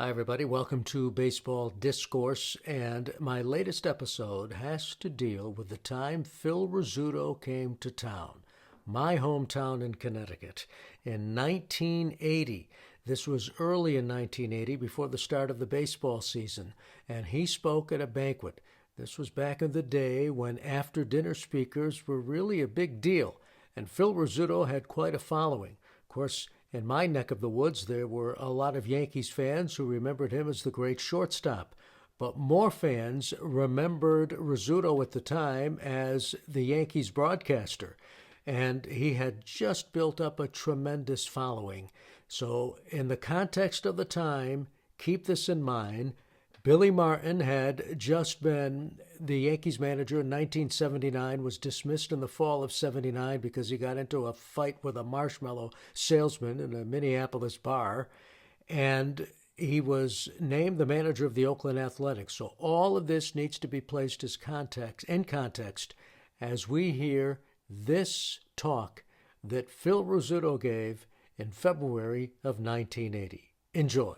Hi, everybody. Welcome to Baseball Discourse. And my latest episode has to deal with the time Phil Rizzuto came to town, my hometown in Connecticut, in 1980. This was early in 1980, before the start of the baseball season, and he spoke at a banquet. This was back in the day when after-dinner speakers were really a big deal, and Phil Rizzuto had quite a following. Of course, in my neck of the woods, there were a lot of Yankees fans who remembered him as the great shortstop. But more fans remembered Rizzuto at the time as the Yankees broadcaster. And he had just built up a tremendous following. So in the context of the time, keep this in mind. Billy Martin had just been the Yankees manager in 1979, was dismissed in the fall of 79 because he got into a fight with a marshmallow salesman in a Minneapolis bar, and he was named the manager of the Oakland Athletics. So all of this needs to be placed as in context as we hear this talk that Phil Rizzuto gave in February of 1980. Enjoy.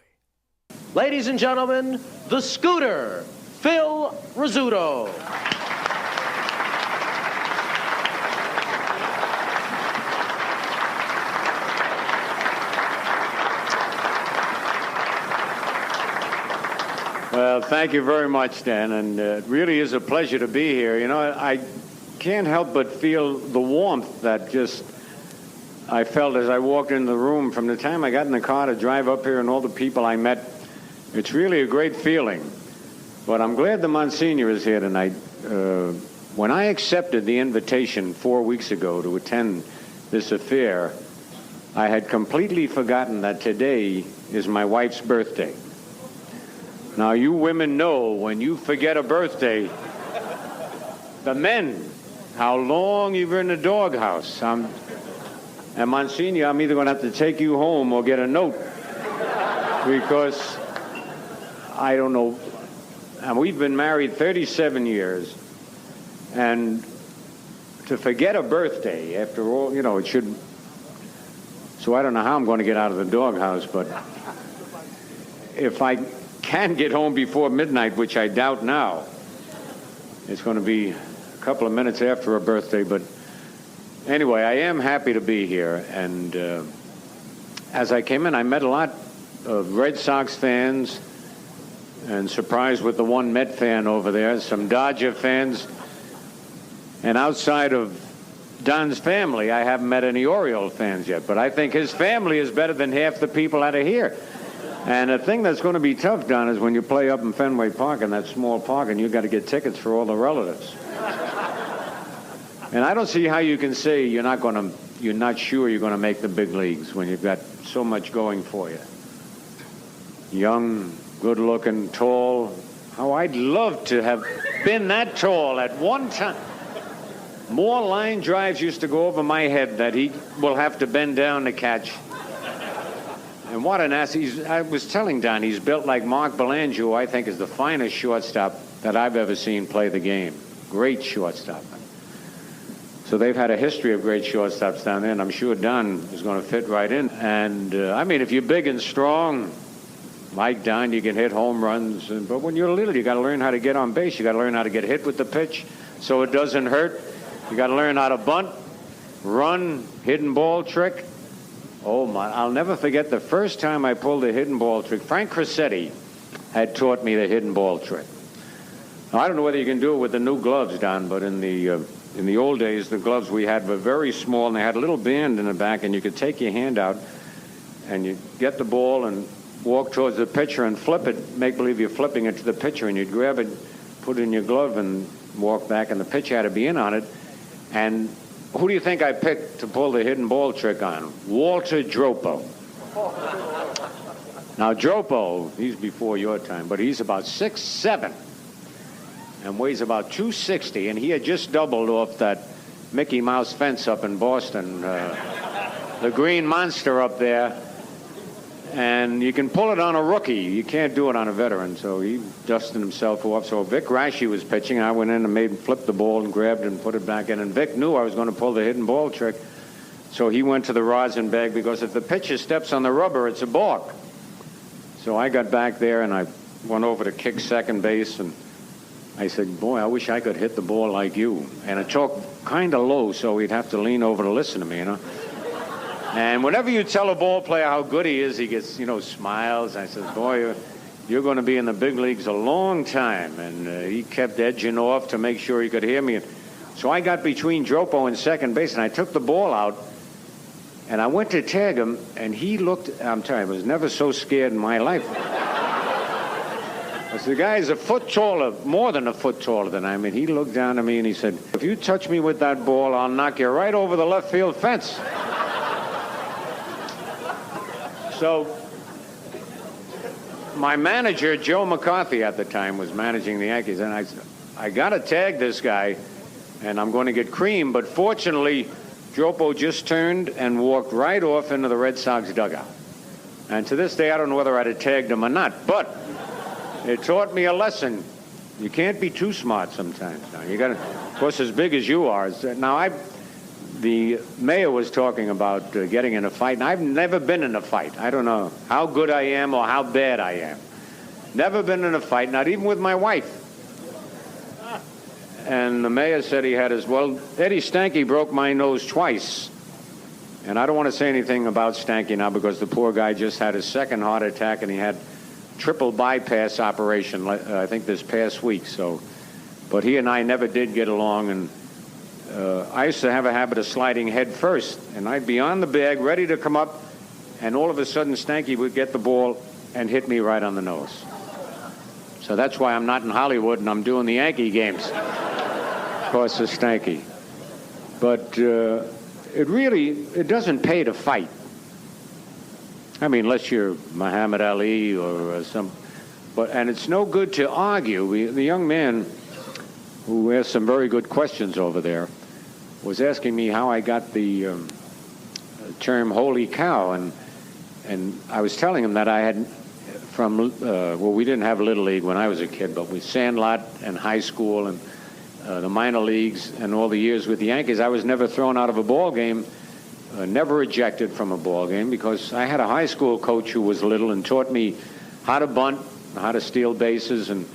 Ladies and gentlemen, the Scooter, Phil Rizzuto. Well, thank you very much, Dan, and it really is a pleasure to be here. You know, I can't help but feel the warmth that I felt as I walked into the room from the time I got in the car to drive up here and all the people I met. It's really a great feeling. But I'm glad the Monsignor is here tonight. When I accepted the invitation 4 weeks ago to attend this affair, I had completely forgotten that today is my wife's birthday. Now, you women know when you forget a birthday, the men, how long you've been in the doghouse. And Monsignor, I'm either going to have to take you home or get a note, because I don't know. And we've been married 37 years, and to forget a birthday, after all, you know, it should. So I don't know how I'm going to get out of the doghouse, but if I can get home before midnight, which I doubt now, it's going to be a couple of minutes after her birthday. But anyway, I am happy to be here, and as I came in, I met a lot of Red Sox fans, and surprised with the one Met fan over there, some Dodger fans, and outside of Don's family, I haven't met any Oriole fans yet, but I think his family is better than half the people out of here. And the thing that's going to be tough, Don, is when you play up in Fenway Park, in that small park, and you've got to get tickets for all the relatives. And I don't see how you can say you're not sure you're going to make the big leagues when you've got so much going for you. Young, good-looking, tall. Oh, I'd love to have been that tall at one time. More line drives used to go over my head that he will have to bend down to catch. And what an ass. I was telling Don, he's built like Mark Belanger, who I think is the finest shortstop that I've ever seen play the game. Great shortstop. So they've had a history of great shortstops down there, and I'm sure Don is going to fit right in. And, I mean, if you're big and strong, like Don, you can hit home runs. But when you're little, you got to learn how to get on base. You got to learn how to get hit with the pitch so it doesn't hurt. You got to learn how to bunt, run, hidden ball trick. Oh, my. I'll never forget the first time I pulled a hidden ball trick. Frank Crissetti had taught me the hidden ball trick. Now, I don't know whether you can do it with the new gloves, Don, but in the old days, the gloves we had were very small, and they had a little band in the back, and you could take your hand out, and you get the ball and walk towards the pitcher and flip it, make believe you're flipping it to the pitcher, and you'd grab it, put it in your glove, and walk back, and the pitcher had to be in on it. And who do you think I picked to pull the hidden ball trick on? Walter Dropo. Now, Dropo, he's before your time, but he's about 6'7", and weighs about 260, and he had just doubled off that Mickey Mouse fence up in Boston, the Green Monster up there. And you can pull it on a rookie. You can't do it on a veteran. So he dusted himself off. So Vic Raschi was pitching. I went in and made him flip the ball and grabbed it and put it back in. And Vic knew I was going to pull the hidden ball trick. So he went to the rosin bag, because if the pitcher steps on the rubber, it's a balk. So I got back there, and I went over to kick second base, and I said, boy, I wish I could hit the ball like you. And I talked kind of low, so he'd have to lean over to listen to me, you know. And whenever you tell a ball player how good he is, he gets, smiles. I said, boy, you're going to be in the big leagues a long time. And he kept edging off to make sure he could hear me. So I got between Dropo and second base, and I took the ball out, and I went to tag him, and he looked, I'm telling you, I was never so scared in my life. Because the guy is a foot taller, more than a foot taller than I am. And he looked down at me, and he said, if you touch me with that ball, I'll knock you right over the left field fence. So my manager, Joe McCarthy at the time, was managing the Yankees, and I said, I got to tag this guy, and I'm going to get cream. But fortunately, Dropo just turned and walked right off into the Red Sox dugout. And to this day, I don't know whether I'd have tagged him or not, but it taught me a lesson. You can't be too smart sometimes. Now, you got to, of course, as big as you are. Now, the mayor was talking about getting in a fight, and I've never been in a fight. I don't know how good I am or how bad I am. Never been in a fight, not even with my wife. And the mayor said he had Eddie Stanky broke my nose twice. And I don't want to say anything about Stanky now because the poor guy just had his second heart attack, and he had triple bypass operation, I think, this past week. But he and I never did get along, and I used to have a habit of sliding head first, and I'd be on the bag, ready to come up, and all of a sudden Stanky would get the ball and hit me right on the nose. So that's why I'm not in Hollywood and I'm doing the Yankee games, because of Stanky. But it doesn't pay to fight. I mean, unless you're Muhammad Ali or and it's no good to argue. The young man who asked some very good questions over there was asking me how I got the term "holy cow," and I was telling him that I had we didn't have Little League when I was a kid, but with Sandlot and high school and the minor leagues and all the years with the Yankees, I was never thrown out of a ball game, never ejected from a ball game, because I had a high school coach who was little and taught me how to bunt, how to steal bases, and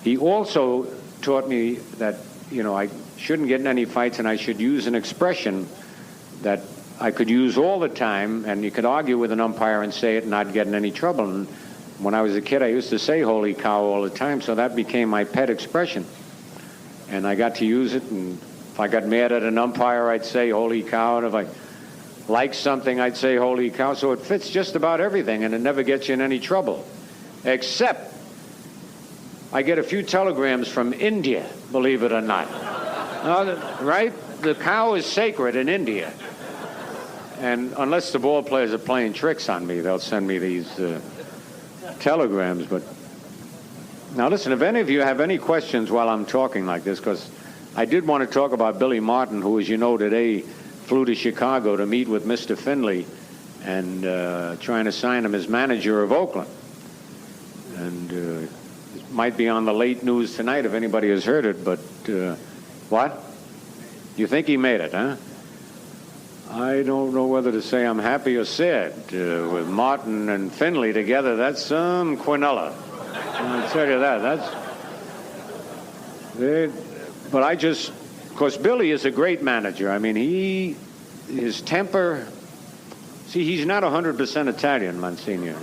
he also taught me that I shouldn't get in any fights, and I should use an expression that I could use all the time, and you could argue with an umpire and say it and not get in any trouble. And when I was a kid, I used to say "holy cow" all the time, so that became my pet expression. And I got to use it, and if I got mad at an umpire, I'd say "holy cow," and if I liked something, I'd say "holy cow." So it fits just about everything, and it never gets you in any trouble. Except I get a few telegrams from India, believe it or not. Right? The cow is sacred in India. And unless the ball players are playing tricks on me, they'll send me these telegrams. But now listen, if any of you have any questions while I'm talking like this, because I did want to talk about Billy Martin, who, as you know, today flew to Chicago to meet with Mr. Finley and trying to sign him as manager of Oakland. And it might be on the late news tonight if anybody has heard it, but what? You think he made it, huh? I don't know whether to say I'm happy or sad. With Martin and Finley together, that's some quinella. I'll tell you that. But of course, Billy is a great manager. I mean, his temper, he's not 100% Italian, Monsignor.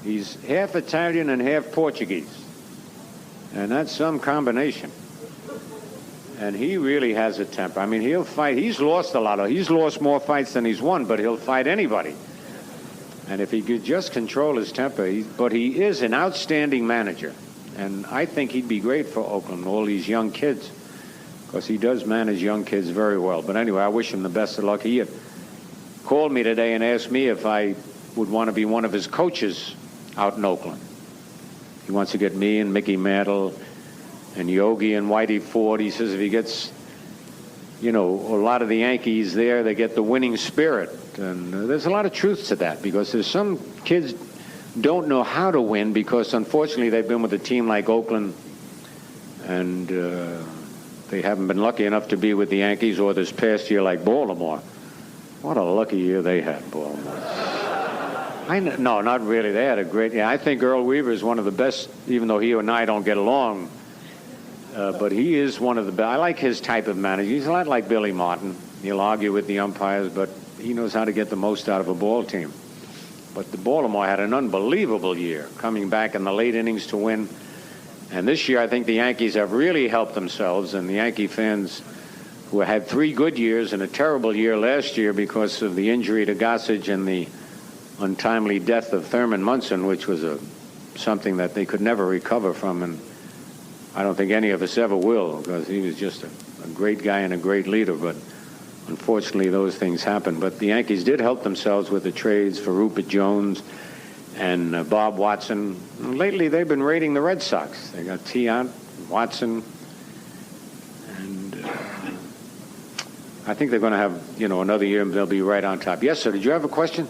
He's half Italian and half Portuguese. And that's some combination. And he really has a temper. I mean, he'll fight. He's lost more fights than he's won, but he'll fight anybody. And if he could just control his temper, but he is an outstanding manager. And I think he'd be great for Oakland, all these young kids, because he does manage young kids very well. But anyway, I wish him the best of luck. He had called me today and asked me if I would want to be one of his coaches out in Oakland. He wants to get me and Mickey Mantle and Yogi and Whitey Ford. He says if he gets, a lot of the Yankees there, they get the winning spirit. And there's a lot of truth to that, because there's some kids don't know how to win because, unfortunately, they've been with a team like Oakland and they haven't been lucky enough to be with the Yankees, or this past year like Baltimore. What a lucky year they had, Baltimore. No, not really. They had a great. Yeah, I think Earl Weaver is one of the best, even though he and I don't get along. But he is one of the best. I like his type of manager. He's a lot like Billy Martin. He'll argue with the umpires, but he knows how to get the most out of a ball team. But the Baltimore had an unbelievable year, coming back in the late innings to win. And this year, I think the Yankees have really helped themselves, and the Yankee fans who had 3 good years and a terrible year last year because of the injury to Gossage and the untimely death of Thurman Munson, which was something that they could never recover from, and I don't think any of us ever will, because he was just a great guy and a great leader. But unfortunately, those things happen. But the Yankees did help themselves with the trades for Rupert Jones and Bob Watson. And lately, they've been raiding the Red Sox. They got Tiant, Watson, and I think they're going to have, another year, and they'll be right on top. Yes, sir. Did you have a question?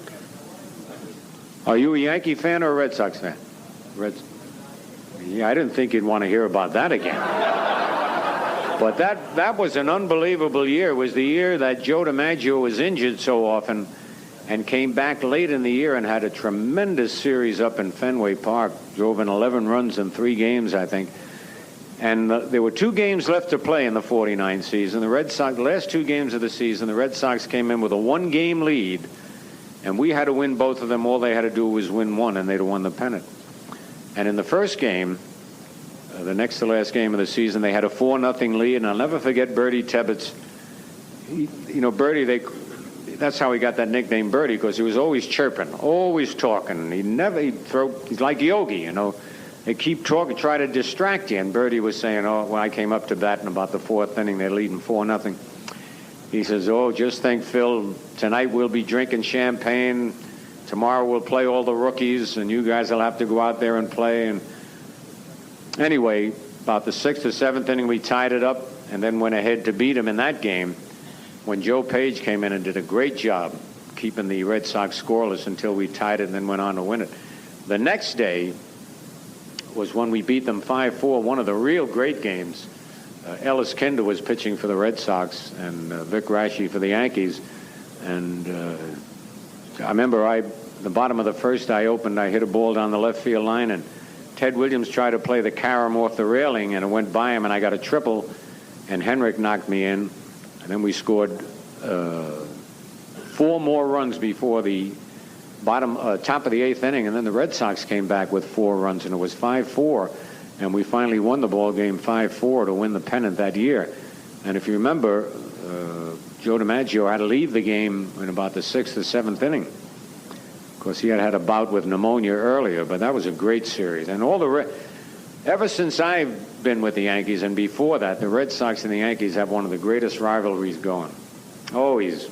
Are you a Yankee fan or a Red Sox fan? Yeah, I didn't think you'd want to hear about that again. But that was an unbelievable year. It was the year that Joe DiMaggio was injured so often and came back late in the year and had a tremendous series up in Fenway Park. Drove in 11 runs in 3 games, I think. And there were 2 games left to play in the 49 season. The Red Sox, the last 2 games of the season, the Red Sox came in with a 1-game lead, and we had to win both of them. All they had to do was win one, and they'd have won the pennant. And in the first game, the next to last game of the season, they had a 4-0 lead, and I'll never forget Bertie Tebbetts. Bertie, that's how he got that nickname Bertie, because he was always chirping, always talking. He's like Yogi, They keep talking, try to distract you. And Bertie was saying, when I came up to bat in about the 4th inning, they're leading 4-0. He says, just think, Phil, tonight we'll be drinking champagne. Tomorrow we'll play all the rookies, and you guys will have to go out there and play. And anyway, about the 6th or 7th inning, we tied it up and then went ahead to beat him in that game when Joe Page came in and did a great job keeping the Red Sox scoreless until we tied it and then went on to win it. The next day was when we beat them 5-4, one of the real great games. Ellis Kinder was pitching for the Red Sox and Vic Raschi for the Yankees. And I remember the bottom of the first I hit a ball down the left field line, and Ted Williams tried to play the carom off the railing, and it went by him, and I got a triple, and Henrik knocked me in. And then we scored 4 more runs before the top of the 8th inning, and then the Red Sox came back with 4 runs, and it was 5-4, and we finally won the ball game 5-4 to win the pennant that year. And if you remember, Joe DiMaggio had to leave the game in about the 6th or 7th inning. Of course, he had a bout with pneumonia earlier, but that was a great series. And ever since I've been with the Yankees and before that, the Red Sox and the Yankees have one of the greatest rivalries going. Always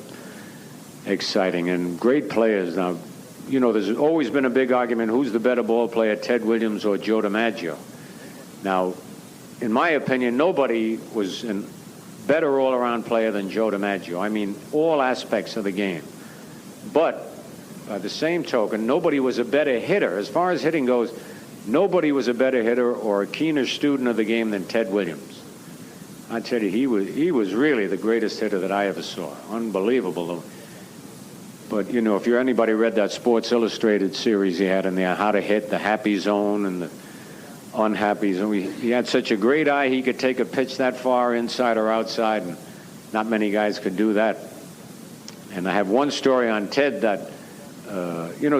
exciting and great players. Now, there's always been a big argument, who's the better ball player, Ted Williams or Joe DiMaggio? Now, in my opinion, nobody was a better all-around player than Joe DiMaggio. I mean, all aspects of the game. But by the same token, nobody was a better hitter. As far as hitting goes, nobody was a better hitter or a keener student of the game than Ted Williams. I tell you, he was really the greatest hitter that I ever saw. Unbelievable. But, if anybody read that Sports Illustrated series he had in there, How to Hit, the happy zone and the unhappy zone. He had such a great eye, he could take a pitch that far inside or outside, and not many guys could do that. And I have one story on Ted that,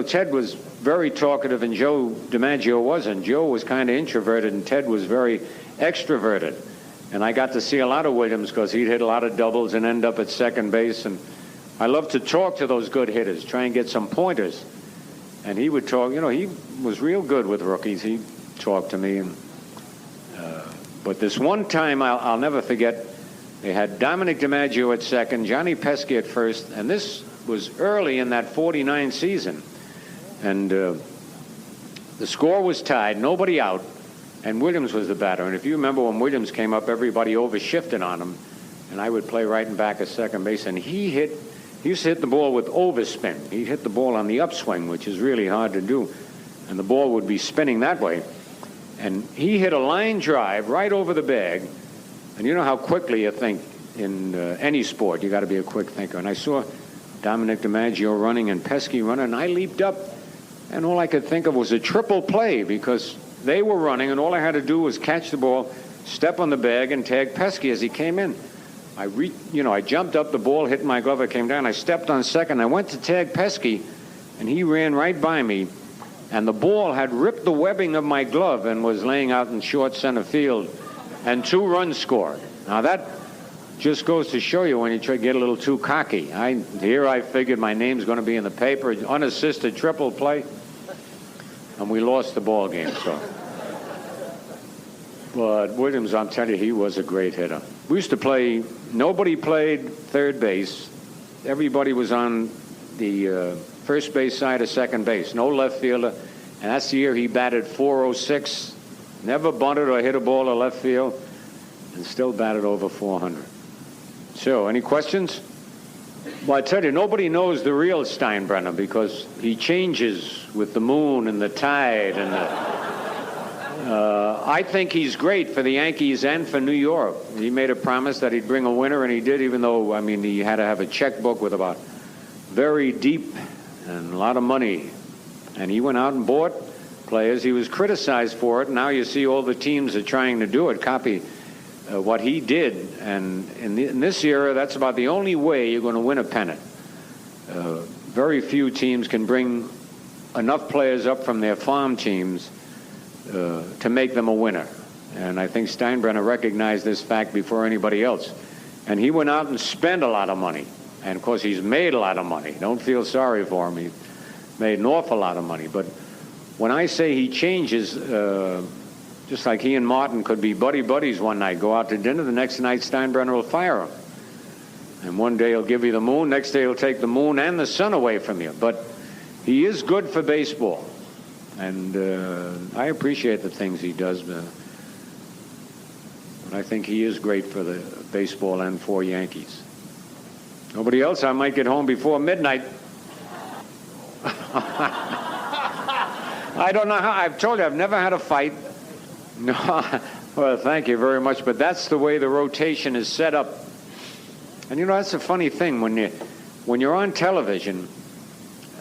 Ted was very talkative and Joe DiMaggio wasn't. Joe was kind of introverted and Ted was very extroverted. And I got to see a lot of Williams because he'd hit a lot of doubles and end up at second base. And I love to talk to those good hitters, try and get some pointers. And he would talk, he was real good with rookies. He talked to me. But this one time I'll never forget, they had Dominic DiMaggio at second, Johnny Pesky at first, and this was early in that 49 season. And the score was tied, nobody out, and Williams was the batter. And if you remember when Williams came up, everybody overshifted on him, and I would play right in back of second base, and he used to hit the ball with overspin. He'd hit the ball on the upswing, which is really hard to do, and the ball would be spinning that way. And he hit a line drive right over the bag, and you know how quickly you think in any sport. You got to be a quick thinker. And I saw Dominic DiMaggio running and Pesky running, and I leaped up, And all I could think of was a triple play because they were running, and all I had to do was catch the ball, step on the bag, and tag Pesky as he came in. I jumped up, the ball hit my glove, I came down, I stepped on second, I went to tag Pesky, and he ran right by me, and the ball had ripped the webbing of my glove and was laying out in short center field, and 2 runs scored. Now that just goes to show you when you try to get a little too cocky. Here I figured my name's going to be in the paper, unassisted triple play, and we lost the ball game. So, but Williams, I'm telling you, he was a great hitter. We used to play. Nobody played third base. Everybody was on the first base side of second base. No left fielder, and that's the year he batted .406. Never bunted or hit a ball to left field, and still batted over .400. So, any questions? Well, I tell you, nobody knows the real Steinbrenner because he changes with the moon and the tide. And I think he's great for the Yankees and for New York. He made a promise that he'd bring a winner, and he did, even though, I mean, he had to have a checkbook with about very deep and a lot of money. And he went out and bought players. He was criticized for it. Now you see all the teams are trying to do it, copy what he did, and in this era, that's about the only way you're going to win a pennant. Very few teams can bring enough players up from their farm teams to make them a winner. And I think Steinbrenner recognized this fact before anybody else. And he went out and spent a lot of money. And, of course, he's made a lot of money. Don't feel sorry for him. He made an awful lot of money. But when I say he changes, just like he and Martin could be buddies one night, go out to dinner, the next night Steinbrenner will fire him. And one day he'll give you the moon, next day he'll take the moon and the sun away from you. But he is good for baseball. And I appreciate the things he does. But I think he is great for the baseball and for Yankees. Nobody else? I might get home before midnight. I don't know how. I've told you, I've never had a fight. No, well, thank you very much, but that's the way the rotation is set up. And you know, that's a funny thing when you're on television.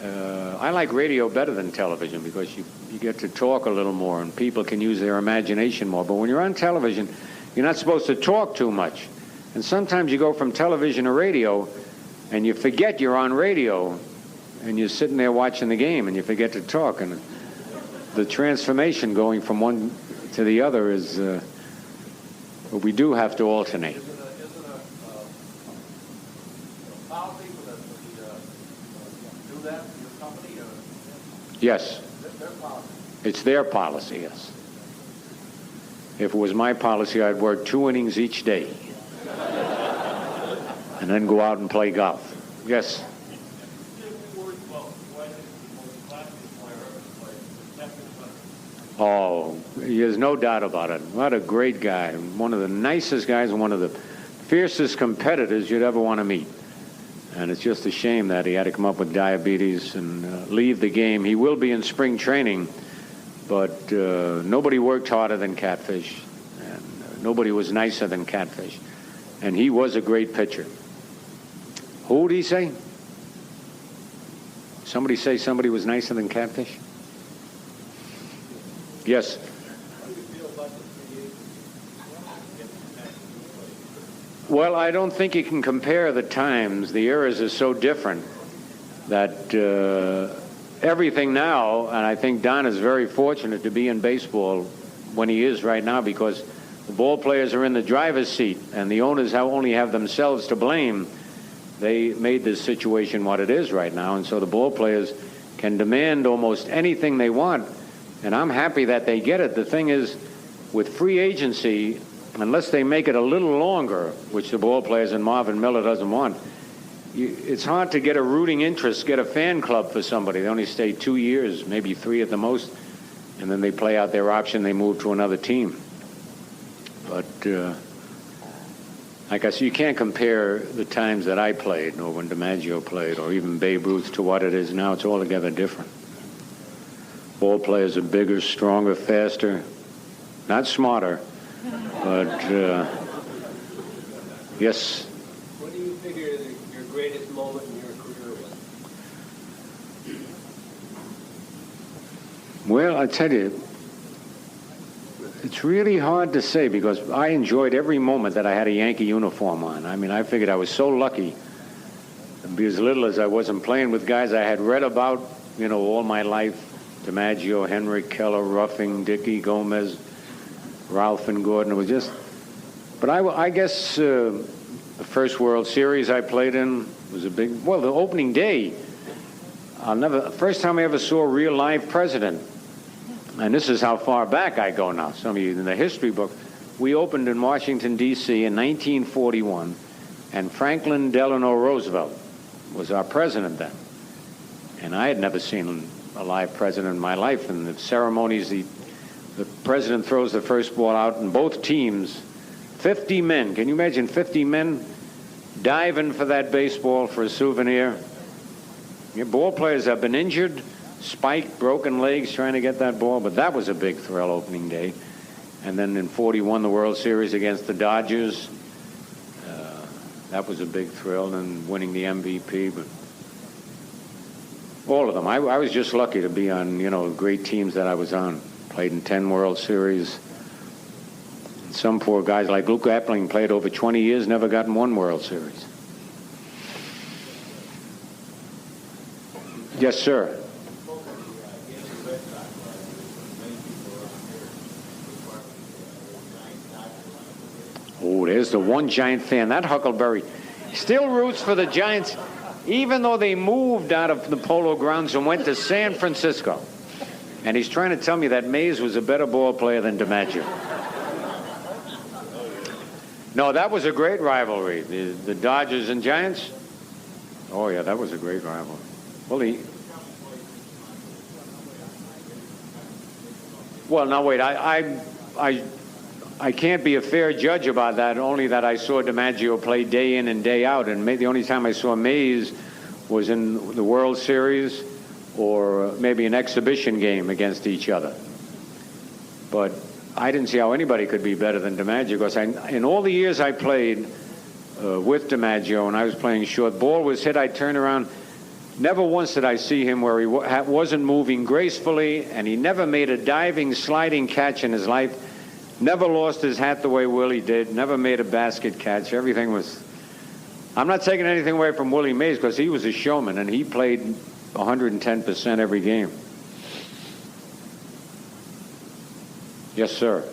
I like radio better than television because you get to talk a little more and people can use their imagination more. But when you're on television, you're not supposed to talk too much. And sometimes you go from television to radio and you forget you're on radio and you're sitting there watching the game and you forget to talk. And the transformation going from one to the other is, well, we do have to alternate. Isn't a policy for the do that for your company? Or Yes. their policy? It's their policy, yes. If it was my policy, I'd work 2 innings each day and then go out and play golf. Yes. Oh, there's no doubt about it. What a great guy. One of the nicest guys and one of the fiercest competitors you'd ever want to meet. And it's just a shame that he had to come up with diabetes and leave the game. He will be in spring training, but nobody worked harder than Catfish. And nobody was nicer than Catfish. And he was a great pitcher. Who did he say? Somebody say somebody was nicer than Catfish? Yes. Well, I don't think you can compare the times. The eras are so different that everything now, and I think Don is very fortunate to be in baseball when he is right now because the ball players are in the driver's seat and the owners only have themselves to blame. They made this situation what it is right now, and so the ball players can demand almost anything they want. And I'm happy that they get it. The thing is, with free agency, unless they make it a little longer, which the ball players and Marvin Miller doesn't want, it's hard to get a rooting interest, get a fan club for somebody. They only stay 2 years, maybe 3 at the most, and then they play out their option, they move to another team. But like I said, you can't compare the times that I played, or when DiMaggio played, or even Babe Ruth to what it is now. It's altogether different. Ball players are bigger, stronger, faster, not smarter, but yes. What do you figure your greatest moment in your career was? Well, I tell you, it's really hard to say because I enjoyed every moment that I had a Yankee uniform on. I mean, I figured I was so lucky to be as little as I wasn't playing with guys I had read about, you know, all my life. DiMaggio, Henrik, Keller, Ruffing, Dickey, Gomez, Ralph and Gordon. It was just... But I guess the first World Series I played in was a big... Well, the opening day, first time I ever saw a real live president. And this is how far back I go now. Some of you in the history book. We opened in Washington, D.C. in 1941, and Franklin Delano Roosevelt was our president then. And I had never seen a live president in my life. And the ceremonies, the president throws the first ball out, and both teams, 50 men, can you imagine 50 men diving for that baseball for a souvenir? Your ball players have been injured, spiked, broken legs trying to get that ball, but that was a big thrill opening day. And then in 41, the World Series against the Dodgers. That was a big thrill, and winning the MVP. But all of them. I was just lucky to be on, you know, great teams that I was on. Played in 10 World Series. Some poor guys like Luke Appling played over 20 years, never gotten one World Series. Yes, sir. Oh, there's the one Giant fan. That Huckleberry still roots for the Giants, even though they moved out of the Polo Grounds and went to San Francisco. And he's trying to tell me that Mays was a better ball player than DiMaggio. No, that was a great rivalry. The Dodgers and Giants. Oh, yeah, that was a great rivalry. Well, now, wait. I can't be a fair judge about that, only that I saw DiMaggio play day in and day out. And the only time I saw Mays was in the World Series or maybe an exhibition game against each other. But I didn't see how anybody could be better than DiMaggio because in all the years I played with DiMaggio and I was playing short, ball was hit, I'd turn around. Never once did I see him where he wasn't moving gracefully, and he never made a diving, sliding catch in his life. Never lost his hat the way Willie did. Never made a basket catch. Everything was... I'm not taking anything away from Willie Mays because he was a showman, and he played 110% every game. Yes, sir.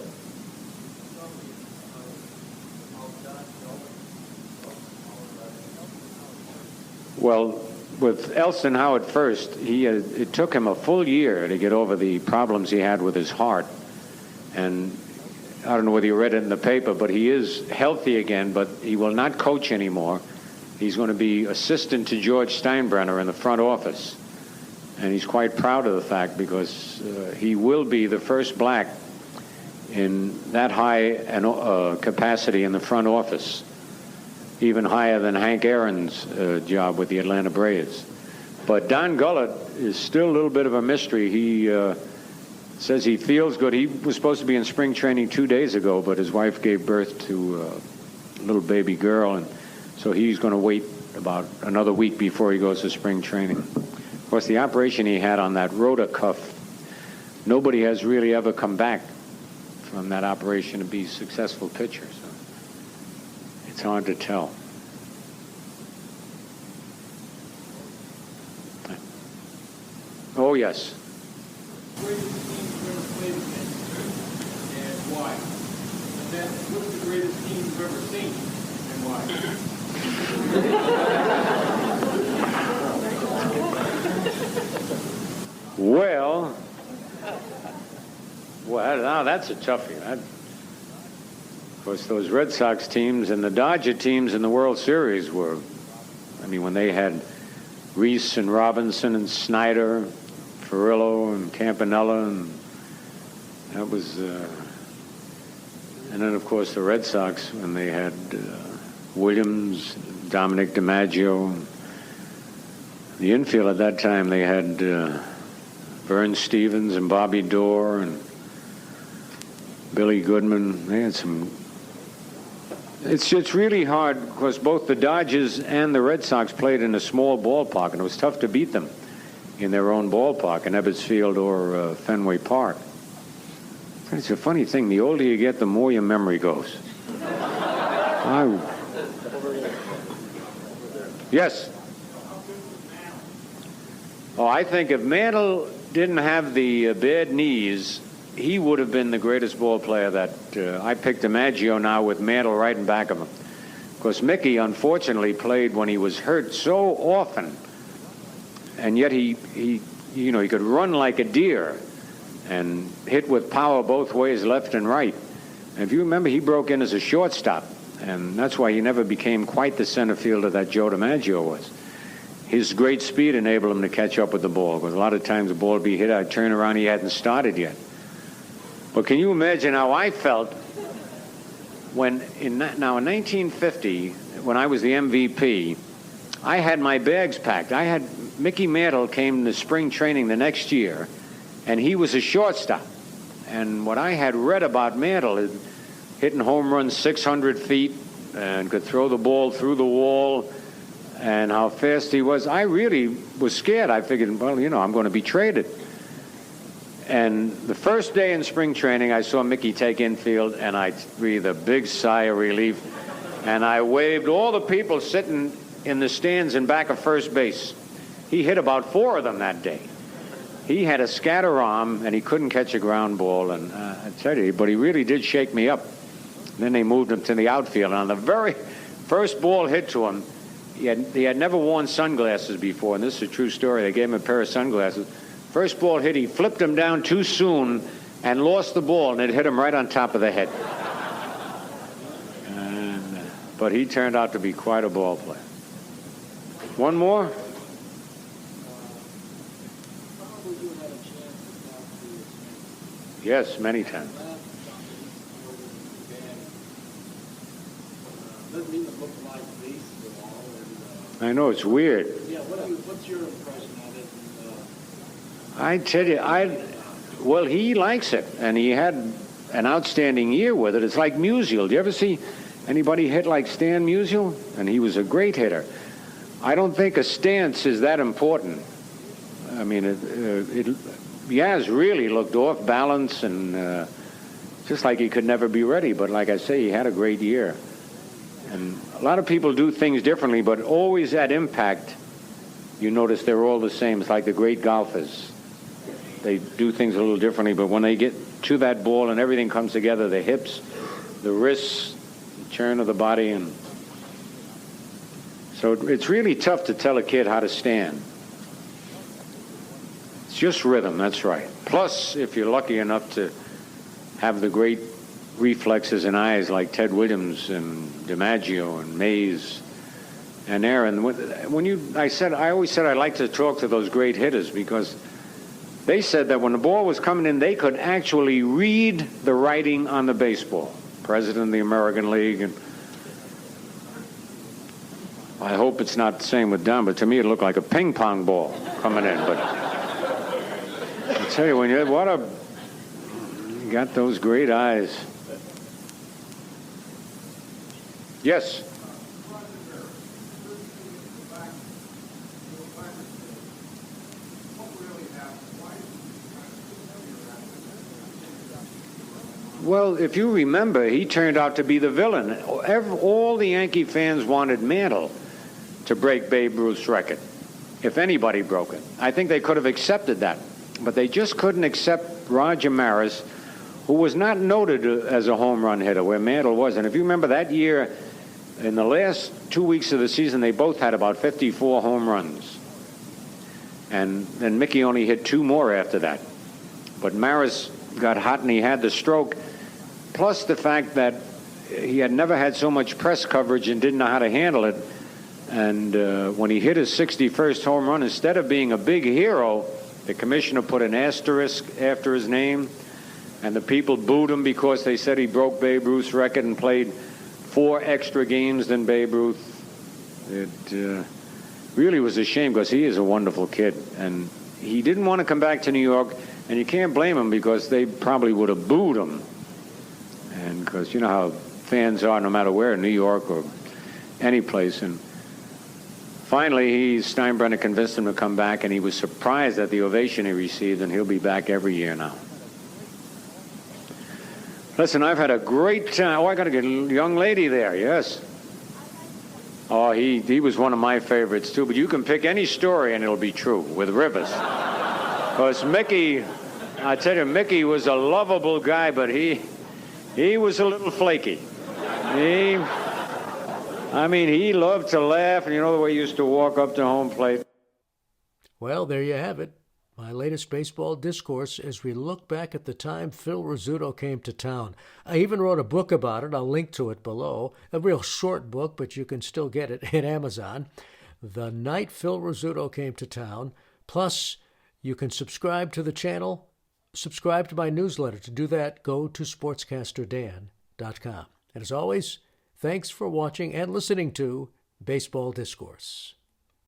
Well, with Elston Howard first, it took him a full year to get over the problems he had with his heart. And I don't know whether you read it in the paper, but he is healthy again, but he will not coach anymore. He's going to be assistant to George Steinbrenner in the front office. And he's quite proud of the fact because he will be the first black in that high capacity in the front office, even higher than Hank Aaron's job with the Atlanta Braves. But Don Gullett is still a little bit of a mystery. He says he feels good. He was supposed to be in spring training 2 days ago, but his wife gave birth to a little baby girl, and so he's going to wait about another week before he goes to spring training. Of course, the operation he had on that rotor cuff, nobody has really ever come back from that operation to be a successful pitcher, so it's hard to tell. Oh, yes. Greatest team you've ever played against, and why? And then, what's the greatest team you've ever seen, and why? Well, now that's a toughie. Of course, those Red Sox teams and the Dodger teams in the World Series were, I mean, when they had Reese and Robinson and Snyder, Ferrillo and Campanella, and that was, and then of course the Red Sox when they had Williams, Dominic DiMaggio. The infield at that time they had Vern Stevens and Bobby Dorr and Billy Goodman. They had some. It's really hard because both the Dodgers and the Red Sox played in a small ballpark, and it was tough to beat them in their own ballpark, in Ebbets Field or Fenway Park. It's a funny thing. The older you get, the more your memory goes. Yes. Oh, I think if Mantle didn't have the bad knees, he would have been the greatest ball player that I picked DiMaggio now with Mantle right in back of him. Because Mickey, unfortunately, played when he was hurt so often, and yet he could run like a deer and hit with power both ways, left and right. And if you remember, he broke in as a shortstop, and that's why he never became quite the center fielder that Joe DiMaggio was. His great speed enabled him to catch up with the ball, because a lot of times the ball would be hit, I'd turn around, he hadn't started yet. But can you imagine how I felt when, in 1950, when I was the MVP, I had my bags packed. Mickey Mantle came to spring training the next year, and he was a shortstop. And what I had read about Mantle, hitting home runs 600 feet and could throw the ball through the wall and how fast he was, I really was scared. I figured, well, I'm going to be traded. And the first day in spring training, I saw Mickey take infield, and I breathed a big sigh of relief. And I waved all the people sitting in the stands in back of first base. He hit about 4 of them that day. He had a scatter arm, and he couldn't catch a ground ball. And I tell you, but he really did shake me up. Then they moved him to the outfield. And on the very first ball hit to him, he had never worn sunglasses before. And this is a true story. They gave him a pair of sunglasses. First ball hit, he flipped him down too soon and lost the ball, and it hit him right on top of the head. But he turned out to be quite a ball player. One more? Yes, many times. I know, it's weird. Yeah, what's your impression of it? I tell you, well, he likes it, and he had an outstanding year with it. It's like Musial. Do you ever see anybody hit like Stan Musial? And he was a great hitter. I don't think a stance is that important. I mean, Yaz really looked off balance and just like he could never be ready. But like I say, he had a great year. And a lot of people do things differently, but always at impact, you notice they're all the same. It's like the great golfers. They do things a little differently, but when they get to that ball and everything comes together, the hips, the wrists, the turn of the body, and so it's really tough to tell a kid how to stand. It's just rhythm, that's right. Plus, if you're lucky enough to have the great reflexes and eyes like Ted Williams and DiMaggio and Mays and Aaron, I always said I like to talk to those great hitters because they said that when the ball was coming in, they could actually read the writing on the baseball. President of the American League. And I hope it's not the same with Don, but to me it looked like a ping pong ball coming in. But I tell you, you got those great eyes. Yes. Well, if you remember, he turned out to be the villain. All the Yankee fans wanted Mantle to break Babe Ruth's record, if anybody broke it. I think they could have accepted that, but they just couldn't accept Roger Maris, who was not noted as a home run hitter, where Mantle was. And if you remember that year, in the last 2 weeks of the season, they both had about 54 home runs. And then Mickey only hit 2 more after that. But Maris got hot and he had the stroke. Plus the fact that he had never had so much press coverage and didn't know how to handle it. And when he hit his 61st home run, instead of being a big hero, the commissioner put an asterisk after his name. And the people booed him because they said he broke Babe Ruth's record and played 4 extra games than Babe Ruth. It really was a shame because he is a wonderful kid. And he didn't want to come back to New York. And you can't blame him because they probably would have booed him. And because you know how fans are no matter where, in New York or any place. And finally, Steinbrenner convinced him to come back, and he was surprised at the ovation he received, and he'll be back every year now. Listen, I've had a great time. Oh, I got to get a young lady there, yes. Oh, he was one of my favorites, too. But you can pick any story, and it'll be true, with Rivers. Because Mickey, I tell you, Mickey was a lovable guy, but he was a little flaky. He loved to laugh, and you know the way he used to walk up to home plate. Well, there you have it. My latest baseball discourse as we look back at the time Phil Rizzuto came to town. I even wrote a book about it. I'll link to it below. A real short book, but you can still get it at Amazon. The Night Phil Rizzuto Came to Town. Plus, you can subscribe to the channel, subscribe to my newsletter. To do that, go to sportscasterdan.com. And as always, thanks for watching and listening to Baseball Discourse.